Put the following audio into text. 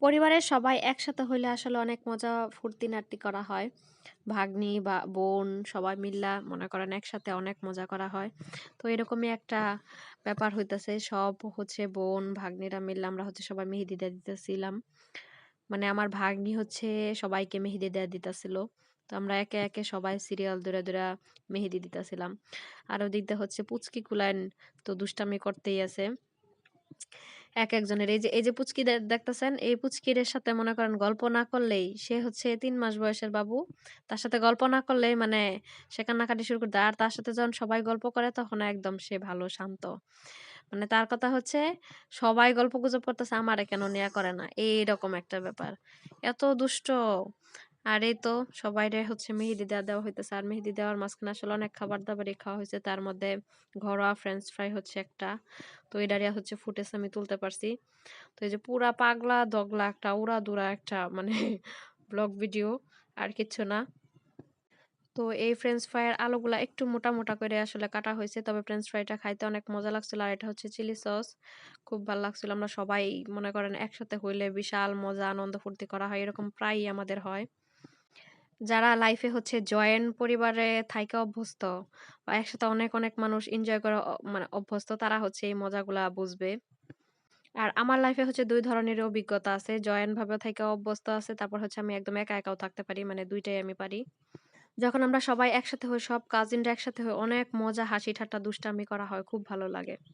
পরিবারের সবাই একসাথে হইলে আসলে অনেক মজা ফুর্তি-নার্টি করা হয়। ভাগ্নি বা বোন সবাই মিল্লা মনে করেন একসাথে অনেক মজা করা হয়। তো এরকমই একটা ব্যাপার হইতেছে। সব হচ্ছে বোন, ভাগ্নিরা মিললে আমরা হচ্ছে সবাই মেহেদি দিয়ে দিতেছিলাম। মানে আমার ভাগ্নি হচ্ছে সবাইকে মেহেদি দেয়া দিতেছিল। তো আমরা একে, একে সবাই সিরিয়াল ধইরা, ধইরা মেহেদি দিতেছিলাম। আর ওদিক দিয়ে হচ্ছে পুচকি কুলান তো দুষ্টামি করতেই আছে। একেকজনের এই যে পুচকি দেখতেছেন, এই পুচকিদের সাথে মনে করেন গল্প না করলেই সে হচ্ছে ৩ মাস বয়সের বাবু। তার সাথে গল্প না করলেই মানে সে কান্নাকাটি শুরু করে দেয়। আর তার সাথে যখন সবাই গল্প করে তখন একদম সে ভালো শান্ত। মানে তার কথা হচ্ছে সবাই গল্পগুজব করতেছে আমারে কেন নেয়া করে না? এইরকম একটা ব্যাপার। এত দুষ্ট। আর এই তো সবাইরে হচ্ছে মেহেদি দেওয়া হইতেছে। আর মেহেদি দেওয়ার মাঝখানে আসলে অনেক খাবার-দাবারই খাওয়া হইছে। তার মধ্যে ঘরোয়া ফ্রেঞ্চ ফ্রাই হচ্ছে একটা। তো এটারে হচ্ছে ফুটেজ আমি তুলতে পারছি। তো এই যে পুরা পাগলা দগলা একটা উড়াদুরা একটা মানে ব্লগ ভিডিও আর কিচ্ছু না। তো এই ফ্রেঞ্চ ফ্রাইয়ের আলুগুলা একটু মোটা, মোটা করে আসলে কাটা হইছে। তবে ফ্রেঞ্চ ফ্রাইটা খাইতে অনেক মজা লাগছিল। আর এটা হচ্ছে চিলি সস। খুব ভাল লাগছিল। আমরা সবাই মনে করেন একসাথে হইলে বিশাল মজা আনন্দ ফুর্তি করা হয়। এরকম প্রায়ই আমাদের হয়। যারা লাইফে হচ্ছে জয়েন্ট পরিবারে থাইকা অভ্যস্ত বা একসাথে অনেক, অনেক মানুষ এনজয় করা মানে অভ্যস্ত তারা হচ্ছে এই মজাগুলা বুঝবে। আর আমার লাইফে হচ্ছে ২ ধরনের অভিজ্ঞতা আছে। জয়েন্ট ভাবে থাইকা অভ্যস্ত আছে। তারপর হচ্ছে আমি একদম একা, একাও থাকতে পারি। মানে ২ টাই আমি পারি। যখন আমরা সবাই একসাথে হই, সব কাজিনরা একসাথে হই, অনেক মজা, হাসি ঠাট্টা, দুষ্টামি করা হয়। খুব ভালো লাগে।